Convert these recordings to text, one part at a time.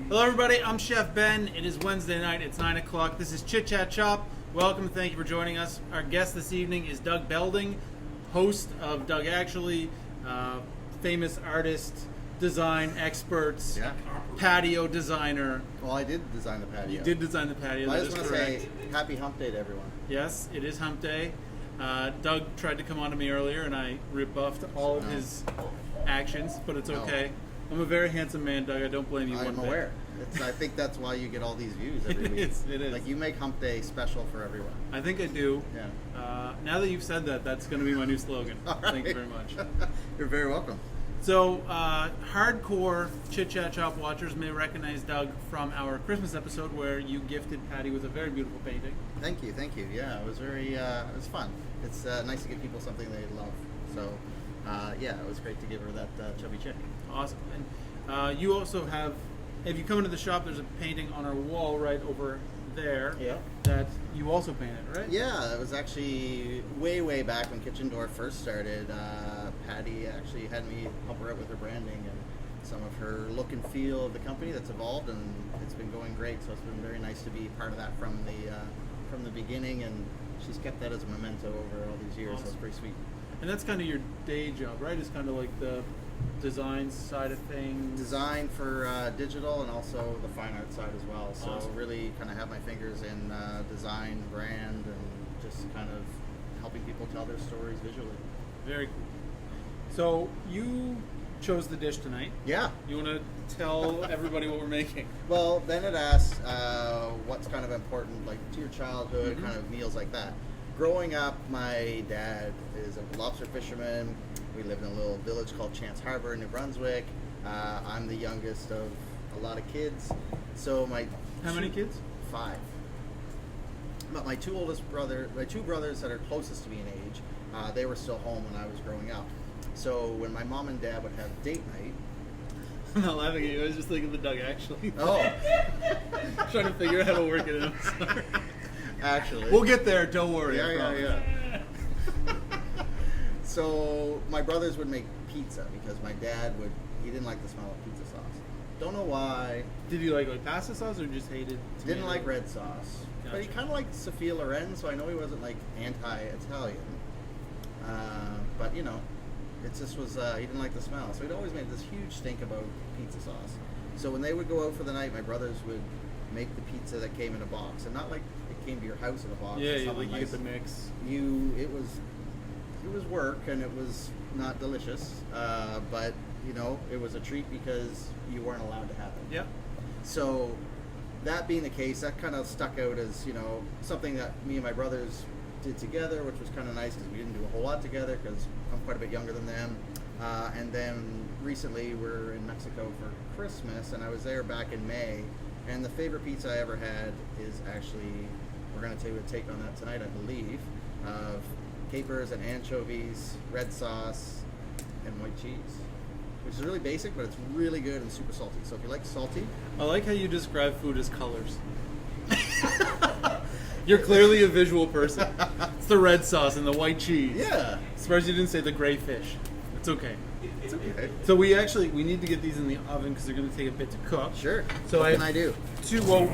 Hello everybody, I'm Chef Ben. It is Wednesday night, it's 9 o'clock. This is Chit Chat Chop. Welcome, thank you for joining us. Our guest this evening is Doug Belding, host of Doug Actually, famous artist, design experts, patio designer. Well, I did design the patio. You did design the patio, I that just is want to correct. say happy hump day to everyone. Yes, it is hump day. Doug tried to come on to me earlier and I rebuffed all of his actions, but it's okay. I'm a very handsome man, Doug. I don't blame you one I'm bit. aware. I think that's why you get all these views every week. It is. Like, you make hump day special for everyone. I think I do. Yeah. Now that you've said that, that's going to be my new slogan. All right. Thank you very much. You're very welcome. So, hardcore Chit Chat Chop watchers may recognize Doug from our Christmas episode where you gifted Patty with a very beautiful painting. Thank you. Yeah, it was very, it was fun. It's nice to give people something they love. So, yeah, it was great to give her that chubby chick. Awesome. And you also have, if you come into the shop, there's a painting on our wall right over there that you also painted, right? Yeah, it was actually way back when Kitchen Door first started. Patty actually had me help her out with her branding and some of her look and feel of the company that's evolved, and it's been going great. So it's been very nice to be part of that from the beginning, and she's kept that as a memento over all these years. Awesome. So it's pretty sweet. And that's kind of your day job, right? It's kind of like the design side of things. Design for digital and also the fine art side as well. So Awesome. really kind of have my fingers in design, brand, and just kind of helping people tell their stories visually. Very cool. So you chose the dish tonight. Yeah. You want to tell everybody what we're making? Well, then it asks what's kind of important, like to your childhood, kind of meals like that. Growing up, my dad is a lobster fisherman. We lived in a little village called Chance Harbor in New Brunswick. I'm the youngest of a lot of kids. So How many kids? 5. But my two brothers that are closest to me in age, they were still home when I was growing up. So when my mom and dad would have date night, I'm not laughing at you. I was just thinking of the Doug Actually. oh, Trying to figure out how to work it in. I'm sorry. actually, We'll get there. Don't worry. I yeah. promise. So my brothers would make pizza because my dad he didn't like the smell of pizza sauce. Don't know why. Did you like pasta sauce or just hated tomato? Didn't like red sauce. But he Gotcha. kind of liked Sophia Loren, so I know he wasn't like anti-Italian. But you know, it just was, he didn't like the smell. So he'd always made this huge stink about pizza sauce. So when they would go out for the night, my brothers would make the pizza that came in a box. And not like it came to your house in a box. Yeah, It's you something get nice. the mix. It was work and it was not delicious, but you know, it was a treat because you weren't allowed to have it. Yep. So that being the case, that kind of stuck out as, you know, something that me and my brothers did together, which was kind of nice because we didn't do a whole lot together because I'm quite a bit younger than them. And then recently we're in Mexico for Christmas, and I was there back in May, and the favorite pizza I ever had is actually, we're going to take on that tonight, I believe, of capers and anchovies, red sauce, and white cheese, which is really basic, but it's really good and super salty. So if you like salty, I like how you describe food as colors. You're clearly a visual person. It's the red sauce and the white cheese. yeah. Surprised you didn't say the gray fish. It's okay. It's okay. So we need to get these in the oven because they're going to take a bit to cook. Sure. So What can I do?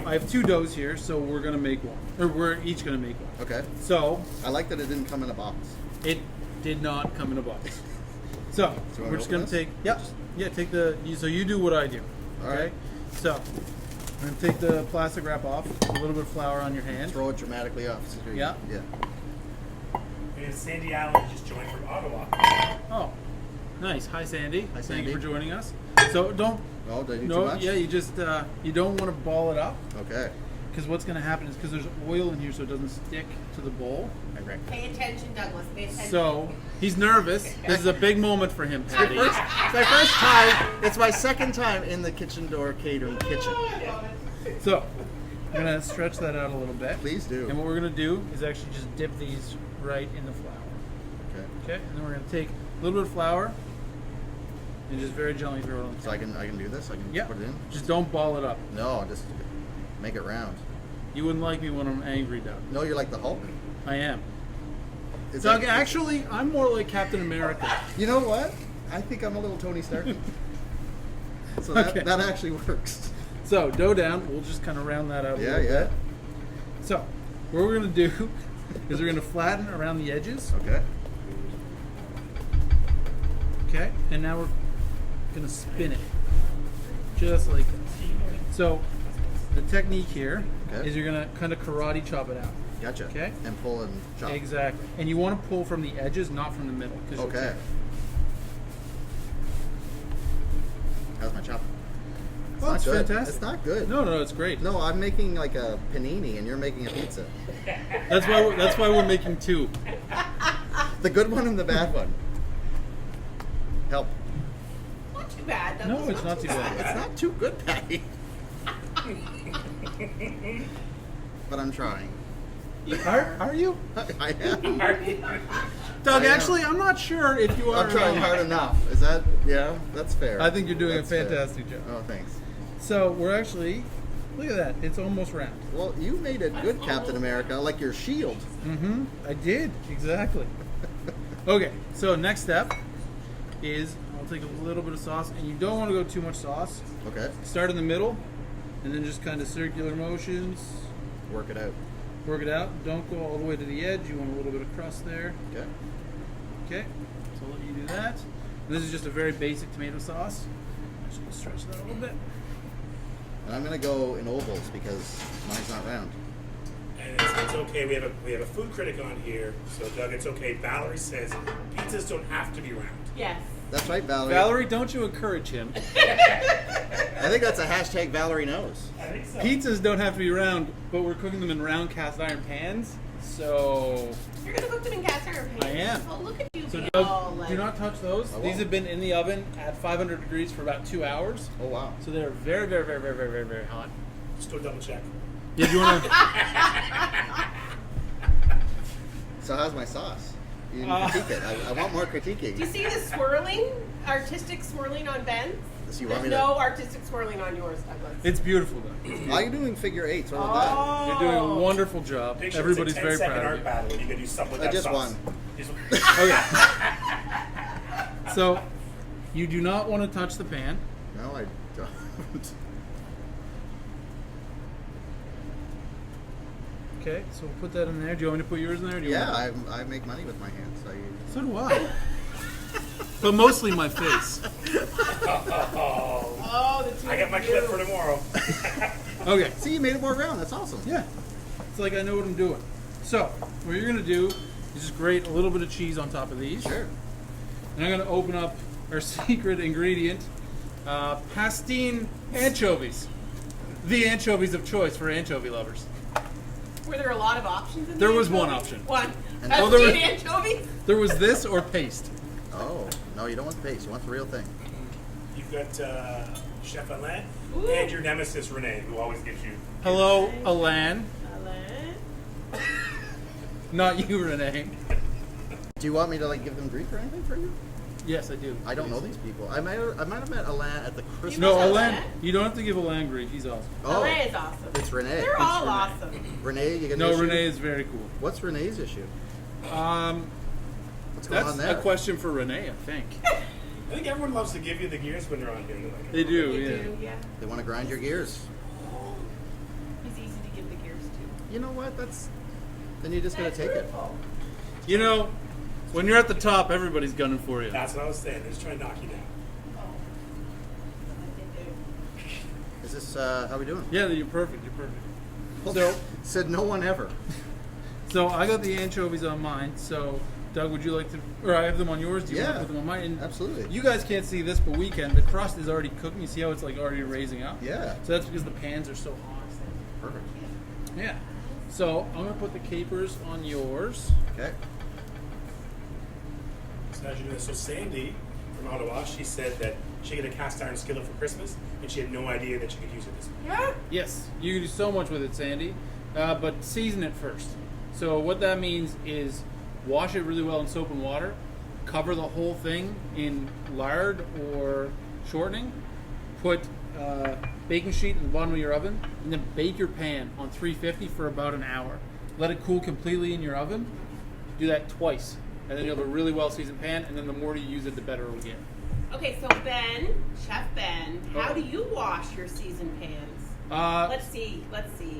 I have 2 doughs here, so we're going to make one. Or we're each going to make one. Okay. So I like that it didn't come in a box. it did not come in a box. So So we're just open going to this? take. Yep. Yeah. Take so you do what I do. All Okay. right. So we're going to take the plastic wrap off. A little bit of flour on your hand. Throw it dramatically off. Yeah. Yeah. And Sandy Allen just joined from Ottawa. Oh, nice. Hi, Sandy. Hi, Thank you Sandy. for joining us. So don't. Oh, did I do too No. much? Yeah. You just you don't want to ball it up Okay. because what's going to happen is because there's oil in here, so it doesn't stick to the bowl. I reckon. Pay attention, Douglas. Pay attention. So he's nervous. This is a big moment for him, Patty. It's my first time. It's my second time in the Kitchen Door Catering kitchen. So I'm gonna stretch that out a little bit. Please do. And what we're gonna do is actually just dip these right in the flour. Okay. Okay. And then we're gonna take a little bit of flour and just very gently throw it on the So I can do this. I can Yeah. put it in. Just don't ball it up. No, just make it round. You wouldn't like me when I'm angry, Doug. No, you're like the Hulk. I am. Is Doug, that- actually, I'm more like Captain America. You know what? I think I'm a little Tony Stark. So Okay. that actually works. So dough down. We'll just kind of round that out a Yeah, little yeah. bit. So what we're going to do is we're going to flatten around the edges. Okay. Okay, and now we're going to spin it. Just like this. So the technique here Okay. is you're going to kind of karate chop it out. Gotcha. Okay. And pull and chop. Exactly. And you want to pull from the edges, not from the middle. 'Cause you'll Okay. tear it. How's my chop? Well, it's not good. fantastic. It's not good. No, it's great. No, I'm making like a panini and you're making a pizza. That's why we're making two. The good one and the bad one. Help. Not too bad. That No, was it's not too bad. It's not too good, Patty. But I'm trying. Are you? I am. Doug, I am. actually, I'm not sure if you are. I'm trying hard enough. Is that, yeah, that's fair. I think you're doing That's a fair. fantastic job. Oh, thanks. So we're actually, look at that. It's almost round. Well, you made it good, Captain America, like your shield. Mm-hmm. I did, exactly. Okay, so next step is I'll take a little bit of sauce, and you don't want to go too much sauce. Okay. Start in the middle, and then just kind of circular motions. Work it out. Work it out. Don't go all the way to the edge. You want a little bit of crust there. Okay. Okay, so I'll let you do that. And this is just a very basic tomato sauce. I'm just going to stretch that a little bit. And I'm going to go in ovals because mine's not round. And it's okay. We have a food critic on here, so Doug, it's okay. Valerie says pizzas don't have to be round. Yes. That's right, Valerie. Valerie, don't you encourage him. I think that's a hashtag Valerie knows. I think so. Pizzas don't have to be round, but we're cooking them in round cast iron pans. So, You're gonna cook them in cast iron pans. I am. Well, look at you so being Doug, all like. do not touch those. I won't. These have been in the oven at 500 degrees for about 2 hours. Oh, wow. So they're very, very, very, very, very, very, very hot. Just go double check. Yeah, do you want to? So how's my sauce? You didn't critique it. I want more critiquing. Do you see the swirling, artistic swirling on Ben's? So you There's want me no artistic swirling on yours, Douglas. It's beautiful, though. Are you doing figure eights? What about Oh. You're doing a wonderful job. Picture Everybody's it's a very 10-second proud of art you. battle. You can do something with I that just sauce. won. Just- Okay. So, you do not want to touch the pan. that? No, I don't. Okay, so we'll put that in there. Do you want me to put yours in there? Or do you Yeah, want I make money with my hands. So do I. But mostly my face. Oh, the two I got my of clip you. for tomorrow. Okay. See, you made it more round. That's awesome. Yeah. It's like I know what I'm doing. So, what you're going to do is just grate a little bit of cheese on top of these. Sure. And I'm going to open up our secret ingredient, pastine anchovies. The anchovies of choice for anchovy lovers. Were there a lot of options in There the was one anchovies? option. One. And- That's Oh, there two were- anchovies? There was this or paste. Oh, no, you don't want the paste. You want the real thing. You've got Chef Alain Ooh. and your nemesis Renee, who always gives you. Hello, Alan. Alan? Not you, Renee. Do you want me to like give them drink or anything for you? Yes, I do. I don't know these people. I might have met Alain at the Christmas. No, must have Alan. that. You don't have to give Alan grief. He's awesome. Oh, Renee is awesome. it's Renee. They're all Renee. awesome. Renee, you got No, an issue? Renee is very cool. What's Renee's issue? What's going That's on there? a question for Renee, I think. I think everyone loves to give you the gears when they're on here. They're like, They do, You yeah. do, yeah. They want to grind your gears. He's easy to give the gears to. You know what? Then you just gotta take it. You know, when you're at the top, everybody's gunning for you. That's what I was saying. They're just trying to knock you down. Is this how we doing? Yeah, you're perfect. You're perfect. Well, So- said no one ever. So I got the anchovies on mine. So Doug, would you like to, or I have them on yours? Do you want Yeah, to put them on mine? And absolutely. You guys can't see this, but we can. The crust is already cooking. You see how it's like already raising up? Yeah. So that's because the pans are so hot. Perfect. Yeah. So I'm gonna put the capers on yours. Okay. So as you know, so Sandy from Ottawa, she said that she got a cast iron skillet for Christmas, and she had no idea that she could use it this week. Yeah? Yes, you can do so much with it, Sandy. But season it first. So what that means is wash it really well in soap and water. Cover the whole thing in lard or shortening. Put baking sheet in the bottom of your oven, and then bake your pan on 350 for about an hour. Let it cool completely in your oven. Do that twice, and then you'll have a really well seasoned pan. And then the more you use it, the better it'll get. Okay, so Ben, Chef Ben, how do you wash your seasoned pans? Let's see.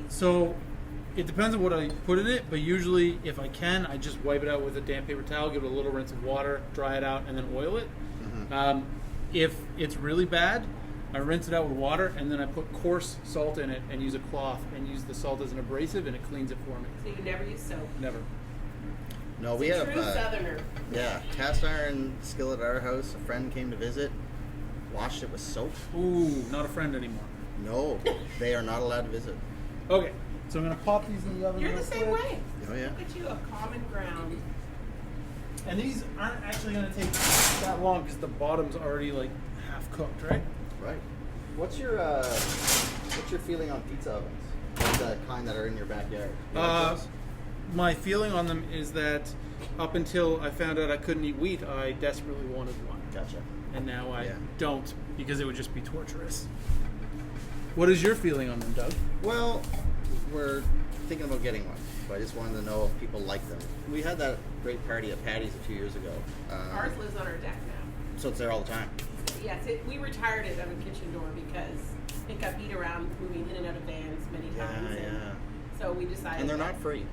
So it depends on what I put in it, but usually if I can, I just wipe it out with a damp paper towel, give it a little rinse of water, dry it out, and then oil it. Mm-hmm. If it's really bad, I rinse it out with water, and then I put coarse salt in it and use a cloth and use the salt as an abrasive, and it cleans it for me. So you never use soap. Never. No, we have True Southerner. cast iron skillet at our house. A friend came to visit, washed it with soap. Ooh, not a friend anymore. No, they are not allowed to visit. Okay, so I'm going to pop these in the oven. You're real the same quick. way. Oh yeah. Look at you, a common ground. And these aren't actually going to take that long because the bottom's already like half cooked, right? Right. What's your feeling on pizza ovens? Like the kind that are in your backyard. You like those? My feeling on them is that up until I found out I couldn't eat wheat, I desperately wanted one. Gotcha. And now I Yeah. don't because it would just be torturous. What is your feeling on them, Doug? Well, we're thinking about getting one, but I just wanted to know if people like them. We had that great party at Patty's a few years ago. Ours lives on our deck now. So it's there all the time. Yes, we retired it on a kitchen door because it got beat around moving in and out of vans many times. And so we decided. And they're that- not free.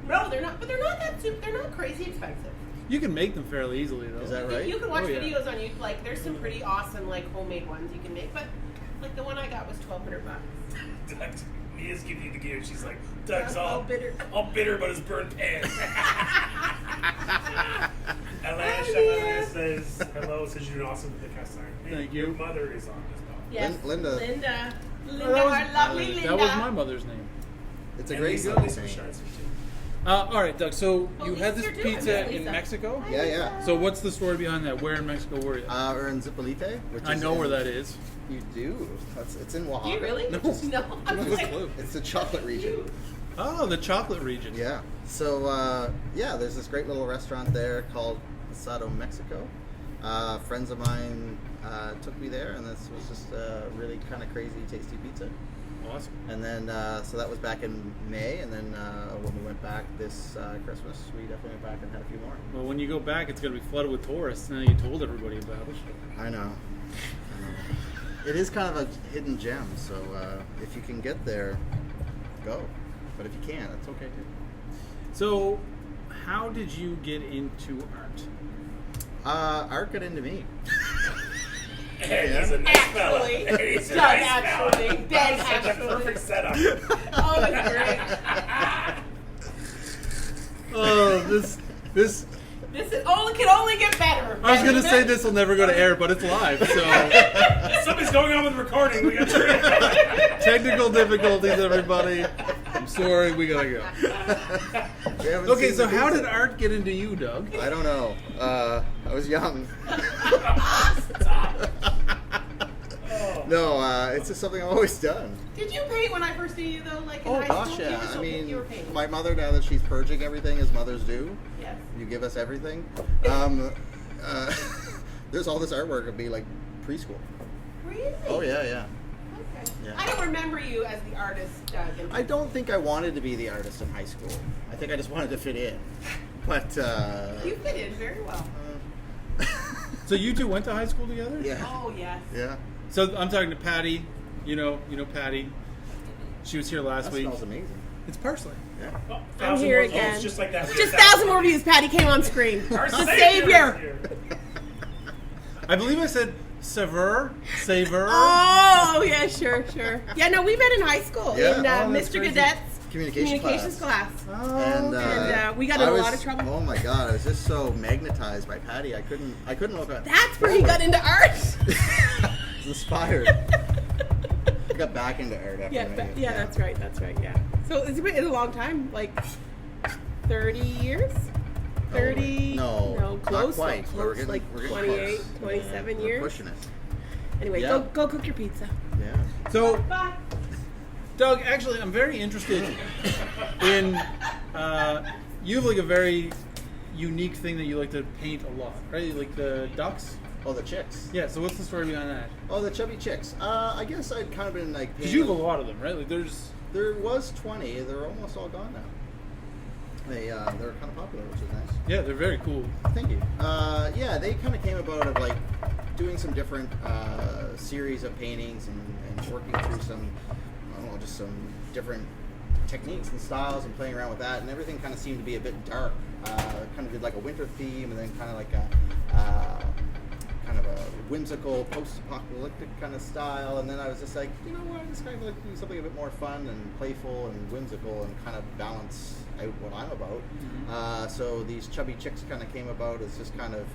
No, they're not. But they're not that. They're not crazy expensive. You can make them fairly easily, though. Is that right? You can watch Oh, yeah. videos on YouTube. Like there's some pretty awesome like homemade ones you can make. But like the one I got was $1,200. Doug, Mia's giving you the gear. She's like, Doug's All all bitter. all bitter about his burnt pants. Atlanta Oh, Chef yeah. says hello. Says you're doing awesome with the cast iron. Hey, Thank your you. mother is on as well. Yes, Linda. Linda, Oh, that was- our lovely Linda. That was my mother's name. It's a And great Lisa, Sunday Lisa thing. Shards too. All right, Doug. So Oh, you had this Lisa's here too. pizza I'm in Lisa. Mexico. Yeah, yeah. So what's the story behind that? Where in Mexico were you? We're in Zipolite, which I is know in- where that is. You do. It's in Oaxaca. Do you really? No. No. I was No like, clue. It's the chocolate region. you. Oh, the chocolate region. Yeah. So there's this great little restaurant there called Asado Mexico. Friends of mine took me there, and this was just a really kind of crazy, tasty pizza. Awesome. And then, so that was back in May, and then when we went back this Christmas, we definitely went back and had a few more. Well, when you go back, it's going to be flooded with tourists. Now you told everybody about it. I know. It is kind of a hidden gem, so if you can get there, go. But if you can't, that's okay too. So, how did you get into art? Art got into me. Hey, he's a nice fella. Actually, Hey, he's a Doug nice actually, fella. Ben Such a actually. perfect setup. Oh, that's great. Oh, this. This can only get better. I was going to say this will never go to air, but it's live. So, Something's going on with the recording. We got to technical difficulties, everybody. I'm sorry, we got to go. We haven't Okay, seen so the how pizza. did art get into you, Doug? I don't know. I was young. No, it's just something I've always done. Did you paint when I first knew you though? Like in Oh high gosh, school? You yeah. were I so- mean, you were painting. my mother, now that she's purging everything as mothers do, Yes. you give us everything. There's all this artwork of me like preschool. Really? Oh yeah. Okay. Yeah. I don't remember you as the artist, Doug. and- I don't think I wanted to be the artist in high school. I think I just wanted to fit in. But You fit in very well. So you two went to high school together? yeah, Oh yes. yeah. So I'm talking to Patty. You know Patty. She was here last That week. smells amazing. It's parsley. Yeah. Oh, I'm 1,000 here more votes, again. Just like that. Just 1,000 more views. Patty came on screen. Our The savior. savior. is here. I believe I said savor. Oh yeah, sure. Yeah, no, we met in high school Yeah. in Oh, that's Mr. crazy. Cadet's Communications class. Oh, And we got in I a was- lot of trouble. Oh my god, I was just so magnetized by Patty. I couldn't look at. That's where he got into art. I was inspired. I got back into art after Yeah, that. that's right. Yeah. So it's a long time, like 30 years. 30? No, close. not quite. Close, We're getting, like we're getting 28, close. 27 We're years. pushing it. Anyway, Yeah. go cook your pizza. Yeah. So, Bye. Doug, actually, I'm very interested in. You have like a very unique thing that you like to paint a lot, right? Like the ducks. Oh, the chicks. Yeah. So what's the story behind that? Oh, the chubby chicks. I guess I'd kind of been like. Because you have a lot of them, right? Like there's. There was 20. They're almost all gone now. They're kind of popular, which is nice. Yeah, they're very cool. Thank you. Yeah, they kind of came about of like doing some different series of paintings and working through some, I don't know, just some different techniques and styles and playing around with that, and everything kind of seemed to be a bit dark. Kind of did like a winter theme, and then kind of like a kind of a whimsical post-apocalyptic kind of style. And then I was just like, you know what, I just kind of like do something a bit more fun and playful and whimsical and kind of balance out what I'm about. So these chubby chicks kind of came about as just kind of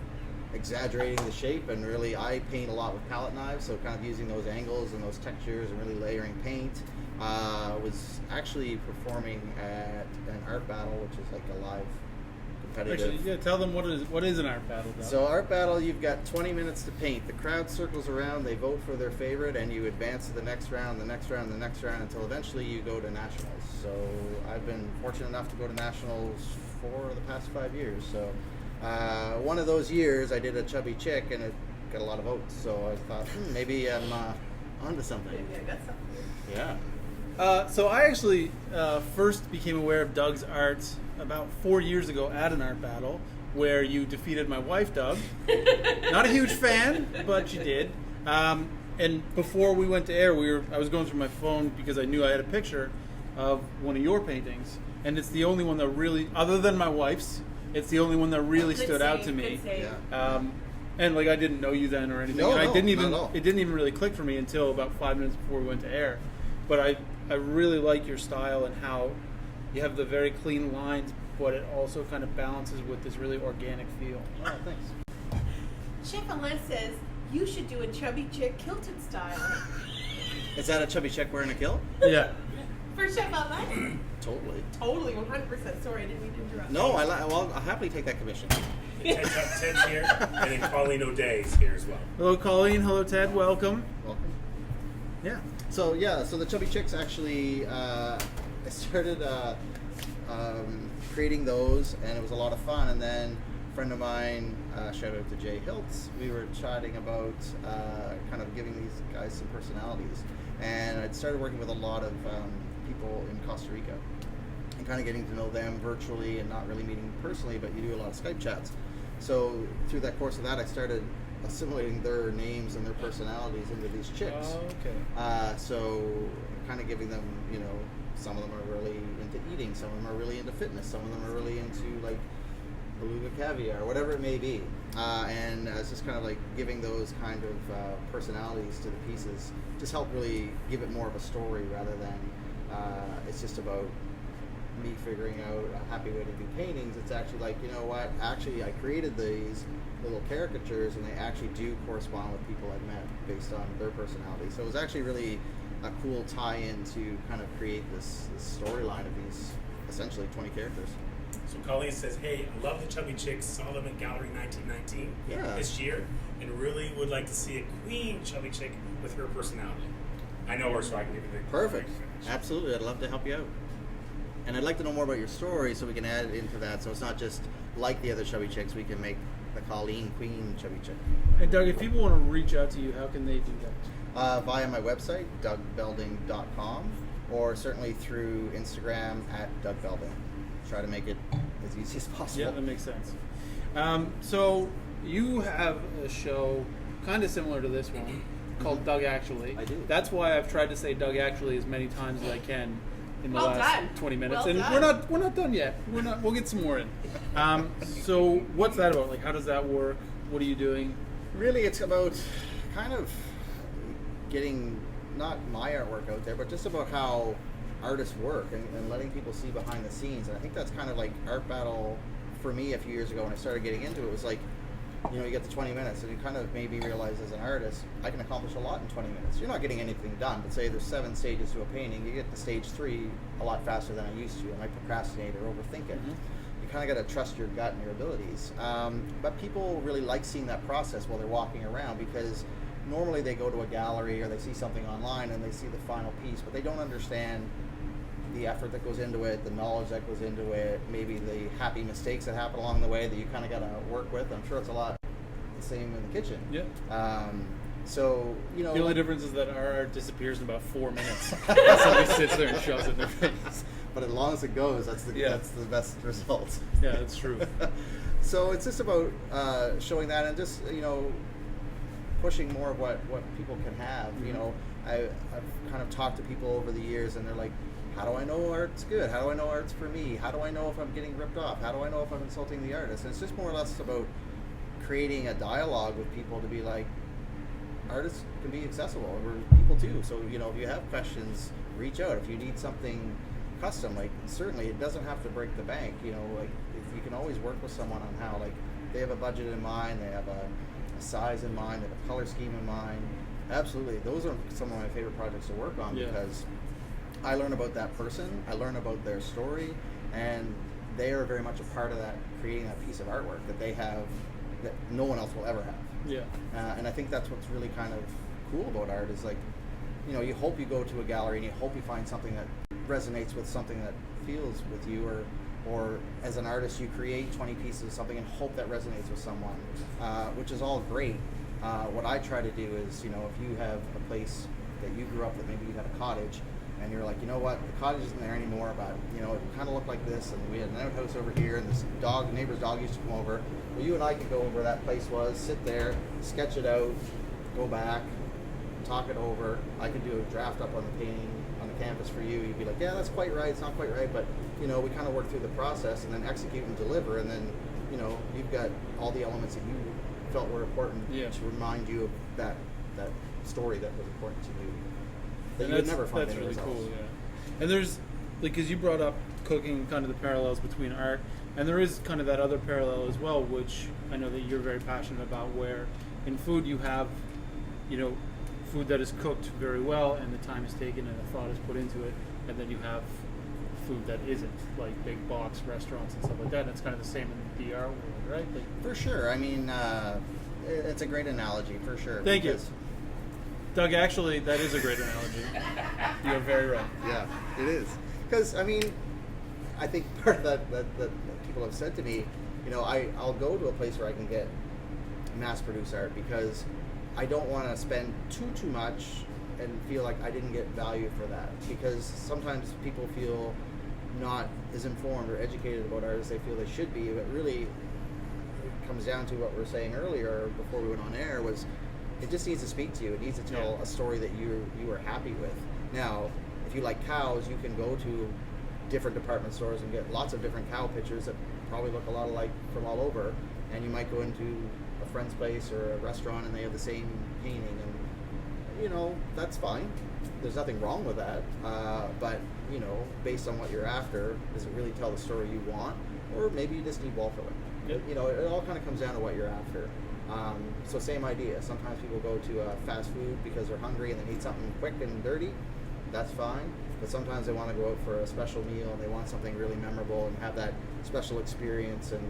exaggerating the shape, and really I paint a lot with palette knives, so kind of using those angles and those textures and really layering paint. Was actually performing at an art battle, which is like a live competitive. Actually, yeah, tell them what is an art battle, Doug? So art battle, you've got 20 minutes to paint. The crowd circles around, they vote for their favorite, and you advance to the next round, the next round, the next round, until eventually you go to nationals. So I've been fortunate enough to go to nationals for the past 5 years. So one of those years I did a chubby chick, and it got a lot of votes. So I thought, maybe I'm onto something. Maybe I got something. Yeah. So I actually first became aware of Doug's art about 4 years ago at an art battle where you defeated my wife, Doug. Not a huge fan, but you did. And before we went to air, I was going through my phone because I knew I had a picture of one of your paintings, and it's the only one that really, other than my wife's, it's the only one that really stood out to me. Yeah. And like I didn't know you then or anything. No, and no, I didn't even not at all. it didn't even really click for me until about 5 minutes before we went to air. But I really like your style and how you have the very clean lines, but it also kind of balances with this really organic feel. Oh, thanks. Chef Alain says you should do a chubby chick kilted style. Is that a chubby chick wearing a kilt? Yeah. For Chef Alain? Totally. Totally, 100%. Sorry, I didn't mean to interrupt. No, I'll happily take that commission. Ted's here, and then Colleen O'Day is here as well. Hello, Colleen. Hello, Ted. Welcome. Welcome. Yeah. So the chubby chicks actually, I started creating those, and it was a lot of fun. And then a friend of mine, shout out to Jay Hiltz, we were chatting about kind of giving these guys some personalities. And I'd started working with a lot of people in Costa Rica and kind of getting to know them virtually and not really meeting personally, but you do a lot of Skype chats. So through that course of that, I started assimilating their names and their personalities into these chicks. Oh, okay. So kind of giving them, some of them are really into eating, some of them are really into fitness, some of them are really into like beluga caviar, whatever it may be. And it's just kind of like giving those kind of personalities to the pieces just help really give it more of a story rather than it's just about me figuring out a happy way to do paintings. It's actually like, you know what, actually I created these little caricatures and they actually do correspond with people I've met based on their personality. So it was actually really a cool tie-in to kind of create this storyline of these essentially 20 characters. So Colleen says, hey, I love the chubby chicks, saw them at Gallery 1919 this year, and really would like to see a queen chubby chick with her personality. I know her, so I can give you the Perfect. Absolutely. I'd love to help you out. And I'd like to know more about your story so we can add it into that. So it's not just like the other chubby chicks. We can make the Colleen Queen chubby chick. And Doug, if people want to reach out to you, how can they do that? Via my website, dougbelding.com, or certainly through Instagram at Doug Belding. Try to make it as easy as possible. Yeah, that makes sense. So you have a show kind of similar to this one called Doug Actually. I do. That's why I've tried to say Doug Actually as many times as I can in the Well last done. 20 minutes, Well and done. we're not done yet. We'll get some more in. So what's that about? Like, how does that work? What are you doing? Really, it's about kind of getting not my artwork out there, but just about how artists work and letting people see behind the scenes. And I think that's kind of like Art Battle for me a few years ago when I started getting into it. It was like, you get the 20 minutes and you kind of maybe realize as an artist, I can accomplish a lot in 20 minutes. You're not getting anything done, but say there's 7 stages to a painting, you get to stage 3 a lot faster than I used to. I might procrastinate or overthink it. You kind of got to trust your gut and your abilities. But people really like seeing that process while they're walking around, because normally they go to a gallery or they see something online and they see the final piece, but they don't understand the effort that goes into it, the knowledge that goes into it, maybe the happy mistakes that happen along the way that you kind of got to work with. I'm sure it's a lot the same in the kitchen. Yeah. So, The only difference is that our art disappears in about 4 minutes. Somebody sits there and shoves it in their face. But as long as it goes, that's the Yeah. that's the best result. Yeah, that's true. So it's just about showing that and just, pushing more of what people can have. You know, I've kind of talked to people over the years, and they're like, how do I know art's good? How do I know art's for me? How do I know if I'm getting ripped off? How do I know if I'm insulting the artist? And it's just more or less about creating a dialogue with people to be like, artists can be accessible. We're people too. So, you know, if you have questions, reach out. If you need something custom, like, certainly it doesn't have to break the bank. You know, like, if you can always work with someone on how, like, they have a budget in mind, they have a size in mind, they have a color scheme in mind. Absolutely. Those are some of my favorite projects to work on because I learn about that person, I learn about their story, and they are very much a part of that, creating that piece of artwork that they have that no one else will ever have. Yeah. And I think that's what's really kind of cool about art is, like, you know, you hope you go to a gallery and you hope you find something that resonates with something that feels with you, or as an artist you create 20 pieces of something and hope that resonates with someone, which is all great. What I try to do is, you know, if you have a place that you grew up with, maybe you had a cottage, and you're like, you know what, the cottage isn't there anymore, but, you know, it kind of looked like this, and we had an outhouse over here, and this neighbor's dog used to come over. Well, you and I could go over where that place was, sit there, sketch it out, go back, talk it over. I could do a draft up on the painting on the canvas for you. You'd be like, yeah, that's quite right, it's not quite right, but, you know, we kind of work through the process and then execute and deliver, and then, you know, you've got all the elements that you felt were important to remind you of that story that was important to you. That you would never find that's really anywhere cool, else. yeah. And there's, like, because you brought up cooking, kind of the parallels between art, and there is kind of that other parallel as well, which I know that you're very passionate about, where in food you have, you know, food that is cooked very well and the time is taken and the thought is put into it, and then you have food that isn't, like big box restaurants and stuff like that, and it's kind of the same in the art world, right? Like, for sure. I mean, it's a great analogy, for sure. Thank you. Doug, actually, that is a great analogy. You're very right. Yeah, it is. Because, I mean, I think part of that people have said to me, you know, I'll go to a place where I can get mass-produced art because I don't want to spend too much and feel like I didn't get value for that. Because sometimes people feel not as informed or educated about art as they feel they should be, but really it comes down to what we were saying earlier before we went on air was, it just needs to speak to you. It needs to tell a story that you are happy with. Now, if you like cows, you can go to different department stores and get lots of different cow pictures that probably look a lot alike from all over. And you might go into a friend's place or a restaurant and they have the same painting. And, you know, that's fine. There's nothing wrong with that. But, you know, based on what you're after, does it really tell the story you want? Or maybe you just need wall filling. Yep. You know, it all kind of comes down to what you're after. So same idea. Sometimes people go to fast food because they're hungry and they need something quick and dirty. That's fine. But sometimes they want to go out for a special meal and they want something really memorable and have that special experience. And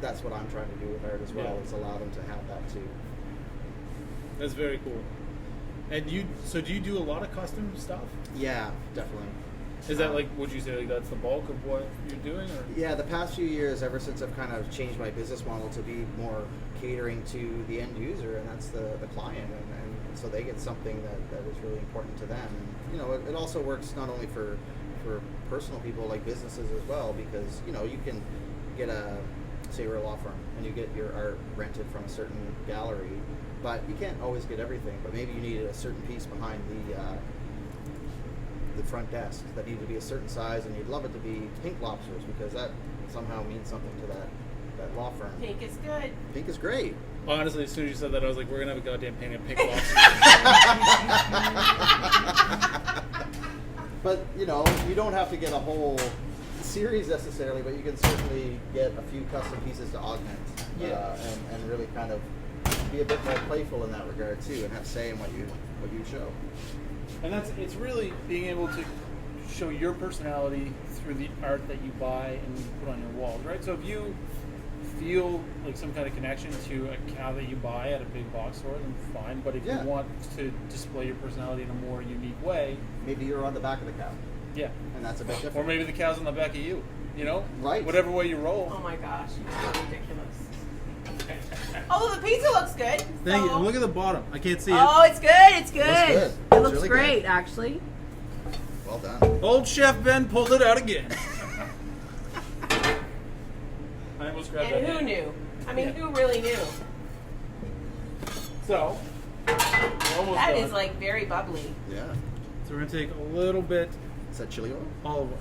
that's what I'm trying to do with art as well, is allow them to have that too. That's very cool. And do you do a lot of custom stuff? Yeah, definitely. Is that like, would you say like that's the bulk of what you're doing? Or? Yeah, the past few years, ever since I've kind of changed my business model to be more catering to the end user, and that's the client, and so they get something that is really important to them. And, you know, it also works not only for personal people, like businesses as well, because, you know, you can get say you're a law firm, and you get your art rented from a certain gallery, but you can't always get everything, but maybe you needed a certain piece behind the front desk that needed to be a certain size, and you'd love it to be pink lobsters because that somehow means something to that law firm. Pink is good. Pink is great. Honestly, as soon as you said that, I was like, we're gonna have a goddamn painting of pink lobsters. But, you know, you don't have to get a whole series necessarily, but you can certainly get a few custom pieces to augment and really kind of be a bit more playful in that regard too, and have say in what you show. And it's really being able to show your personality through the art that you buy and you put on your walls, right? So if you feel like some kind of connection to a cow that you buy at a big box store, then fine. But if you want to display your personality in a more unique way, maybe you're on the back of the cow. Yeah. And that's a bit different. Or maybe the cow's on the back of you. You know? Right. Whatever way you roll. Oh my gosh, you're so ridiculous. Oh, the pizza looks good. Thank you. And look at the bottom. I can't see it. Oh, it's good. It's good. It looks really great, good. actually. Well done. Old Chef Ben pulled it out again. I almost grabbed And that. who knew? I mean, who really knew? So, we're almost That done. is like very bubbly. Yeah. So we're gonna take a little bit Is that chili oil? olive oil.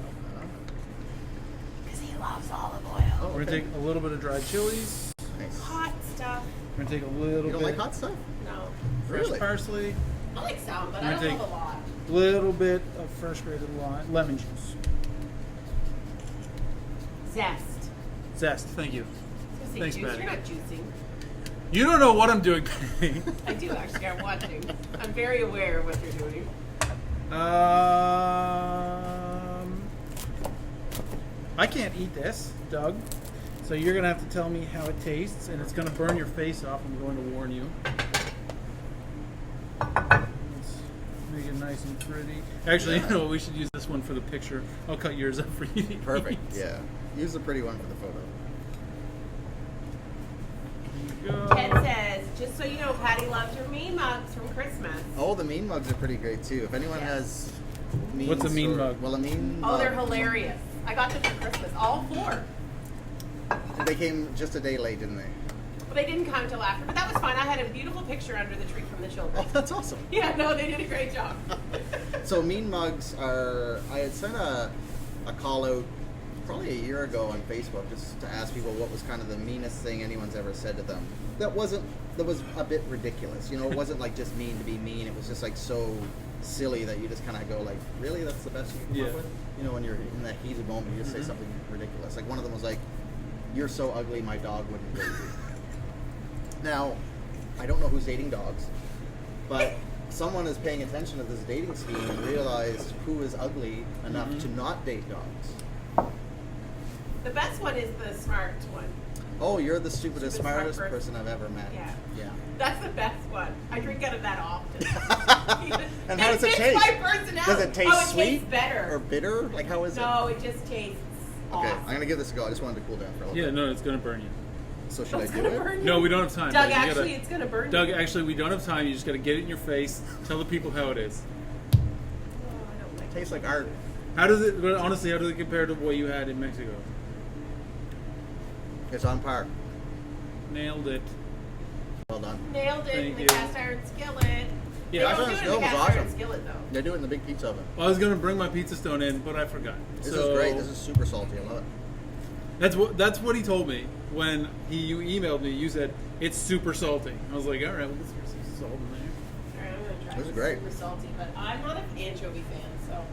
Because he loves olive oil. Oh, We're gonna take a little bit of dried chilies. Nice. Hot stuff. We're gonna take a little You don't bit like hot stuff? No. fresh Really? parsley, I like some, but I'm I gonna don't take- love a lot. little bit of fresh grated lemon juice. Zest. Zest, thank you. I was gonna say Thanks, juice. Patty. You're not juicing. You don't know what I'm doing, Patty. I do actually. I'm watching. I'm very aware of what you're doing. I can't eat this, Doug. So you're gonna have to tell me how it tastes, and it's gonna burn your face off. I'm going to warn you. Let's make it nice and pretty. Actually, you know what? We should use this one for the picture. I'll cut yours up for you. to Perfect. eat. Yeah. Use the pretty one for the photo. There you go. Ted says, just so you know, Patty loves her mean mugs from Christmas. Oh, the mean mugs are pretty great too. If anyone Yes. has mean What's a mean sort- mug? Well, a mean Oh, they're mug. hilarious. I got them for Christmas. All 4. They came just a day late, didn't they? But they didn't come until after. But that was fine. I had a beautiful picture under the tree from the children. Oh, that's awesome. Yeah, no, they did a great job. So mean mugs are. I had sent a call out probably a year ago on Facebook just to ask people what was kind of the meanest thing anyone's ever said to them. That was a bit ridiculous. You know, it wasn't like just mean to be mean. It was just like so silly that you just kind of go like, really, that's the best you can come Yeah. up with. You know, when you're in that heated moment, you just say something ridiculous. Like one of them was like, "You're so ugly, my dog wouldn't date you." Now, I don't know who's dating dogs, but someone is paying attention to this dating scheme and realized who is ugly enough to not date dogs. The best one is the smart one. Oh, you're the stupidest, Stupid smart smartest person. person I've ever met. Yeah. Yeah. That's the best one. I drink out of that often. And how does it fits taste? my personality. Does it taste oh, it sweet tastes better. or bitter? Like how is No, it just tastes it? Okay, awesome. I'm gonna give this a go. I just wanted to cool down for a little Yeah, bit. no, it's gonna burn you. So should It's I do gonna it? burn you. No, we don't have time. Doug, You gotta- actually, it's gonna burn Doug, you. actually, we don't have time. You just gotta get it in your face. Tell the people how it is. Oh, I don't like It tastes like art. How does it? But honestly, how does it compare to what you had in Mexico? It's on par. Nailed it. Well done. Nailed it in Thank the you. cast iron skillet. They Yeah, don't do it in cast the iron cast skillet was iron awesome. skillet though. They do it in the big pizza oven. Well, I was gonna bring my pizza stone in, but I forgot. This So, is great. This is super salty. I love it. That's what he told me when you emailed me. You said it's super salty. I was like, all right, well, let's get some salt in there. Alright, I'm gonna try This is great. Super salty, but I'm not an anchovy fan, so.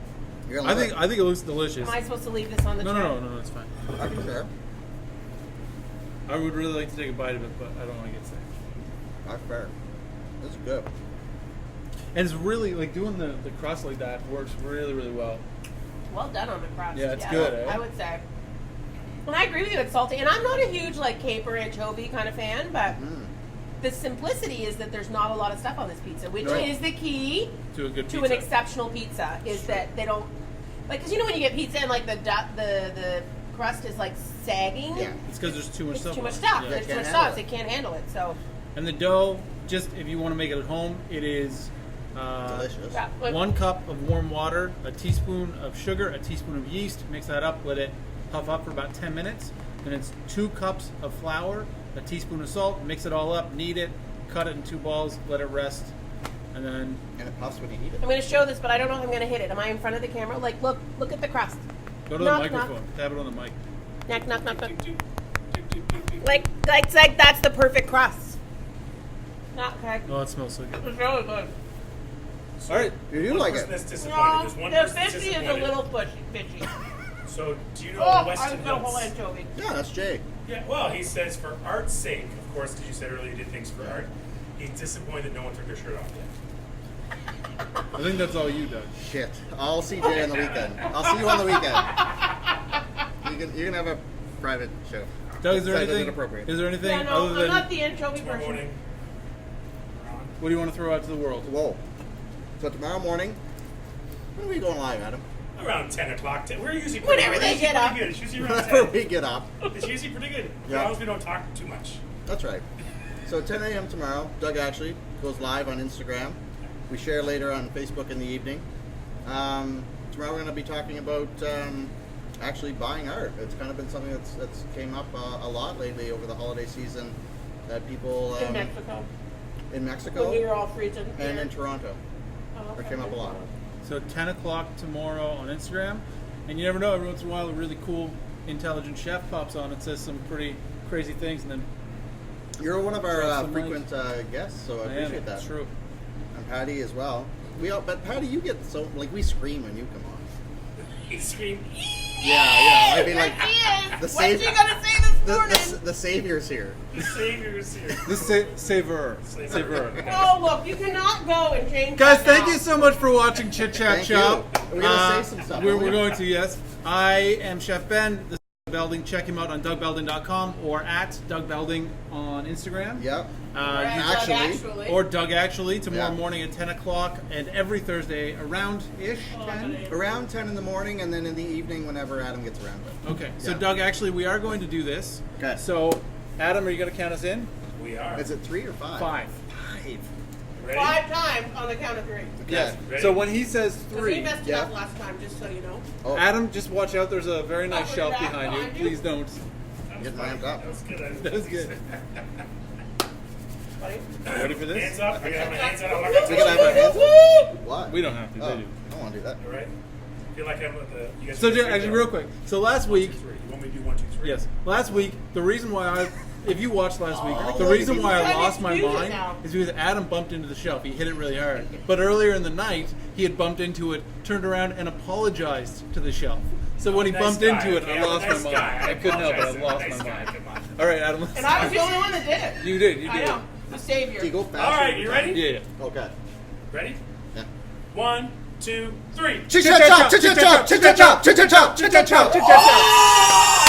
You're gonna I love think it looks delicious. Am I supposed to leave this on the No, tray? no, it's fine. it. I can share. I would really like to take a bite of it, but I don't want to get sick. That's fair. This is good. And it's really like doing the crust like that works really, really well. Well done on the crust. Yeah, it's good, eh? I would say. And I agree with you, it's salty. And I'm not a huge like caper anchovy kind of fan, but the simplicity is that there's not a lot of stuff on this pizza, which Right. is the key To a good to pizza. an exceptional pizza. Is that they don't like because you know when you get pizza and like the crust is like sagging. Yeah. It's because there's too much It's stuff. too on much it. stuff. Yeah. There's too Can't much handle sauce. it. It can't handle it. So And the dough, just if you want to make it at home, it is Delicious. yeah, like, 1 cup of warm water, a teaspoon of sugar, a teaspoon of yeast. Mix that up, let it puff up for about 10 minutes. Then it's 2 cups of flour, a teaspoon of salt. Mix it all up, knead it, cut it in 2 balls, let it rest, and then And it puffs when you eat it. I'm going to show this, but I don't know if I'm going to hit it. Am I in front of the camera? Like, look at the crust. go to the Knock, microphone. knock. Tap it on the mic. Knock, knock, knock, knock. Like that's the perfect crust. Not okay. Oh, it smells so good. It's really good. All right. You do One like person it. that's disappointed. No, There's one the person that's fishy is a disappointed. little fishy. So, do you know Oh, Weston I'm so whole Hills? anchovy. Yeah, that's Jay. Yeah, well, he says for art's sake, of course, because you said earlier you did things for art. He's disappointed that no one took their shirt off yet. I think that's all you, Doug. Shit. I'll see Jay on the weekend. I'll see you on the weekend. You can have a private show. Doug, is there Besides, anything? inappropriate. Is there anything Yeah, no, other I'm than not the anchovy Tomorrow person. morning, we're on. what do you want to throw out to the world? Whoa. So tomorrow morning, when are we going live, Adam? Around 10 o'clock. We're usually pretty Whenever they get up. good. It's usually around Whenever 10. we get up. It's usually pretty good. As Yeah. long as we don't talk too much. That's right. So 10 a.m. tomorrow, Doug actually goes live on Instagram. We share later on Facebook in the evening. Tomorrow we're going to be talking about actually buying art. It's kind of been something that's came up a lot lately over the holiday season that people... In Mexico. in Mexico, When we were all freezing. and here. in Toronto. Oh, That came up a lot. So 10 o'clock tomorrow on Instagram. And you never know, every once in a while a really cool, intelligent chef pops on and says some pretty crazy things. And then You're one of our Drop some frequent guests, so I appreciate that. That's true. And Patty as well. But Patty, you get so we scream when you come on. He screamed. Yeah. I mean, like There she is. the What's save- she gonna say this morning? the savior's here. The Savior's here. The savor. Oh, look, you cannot go and change Guys, that thank now. you so much for watching Chit Chat Thank Shop. you. We're gonna say some stuff, We're aren't we? going to, yes. I am Chef Ben. This is Doug Belding. Check him out on DougBelding.com or at Doug Belding on Instagram. Yep. Right, actually. Or Doug Actually tomorrow Yeah. morning at 10 o'clock and every Thursday around-ish 10. Around 10 in the morning, and then in the evening whenever Adam gets around. Okay, so Yeah. Doug, actually, we are going to do this. Okay. So, Adam, are you going to count us in? We are. Is it 3 or 5? 5. 5. Ready? 5 times on the count of 3. Yes. Ready? So when he says Because he 3, messed it Yeah. up last time, just so you know. Oh, Adam, just watch out. There's a very nice Oh, shelf back behind you. behind you? Please don't. getting ramped up. That was good. That was good. Buddy. Ready for this? Hands up. I gotta have my hands out. I'm not We gonna gotta have our touch hands up. What? We don't have to, Oh, they do. I don't want to do that. you. All right. I feel like I'm with the. You guys So, do three, actually, though. real quick. So last week, 1, 2, 3. You want me to do 1, 2, 3? yes, last week, the reason why if you watched last week, Oh, the reason why you I lost my use it mind now. is because Adam bumped into the shelf. He hit it really hard. But earlier in the night, he had bumped into it, turned around, and apologized to the shelf. So when he Nice bumped guy, into it, okay? I lost Nice my guy. mind. I couldn't help it. I apologize. lost Nice my guy. mind. Come on. All right, Adam. Let's And I was the only one that did it. You did. You I did. know. The savior. Do you go faster? All right, every you time? ready? Yeah. Okay. Ready? Yeah. 1, 2, 3. Chit chat chop, chit chat chop, chit chat chop, chit chat chop, chit chat chop.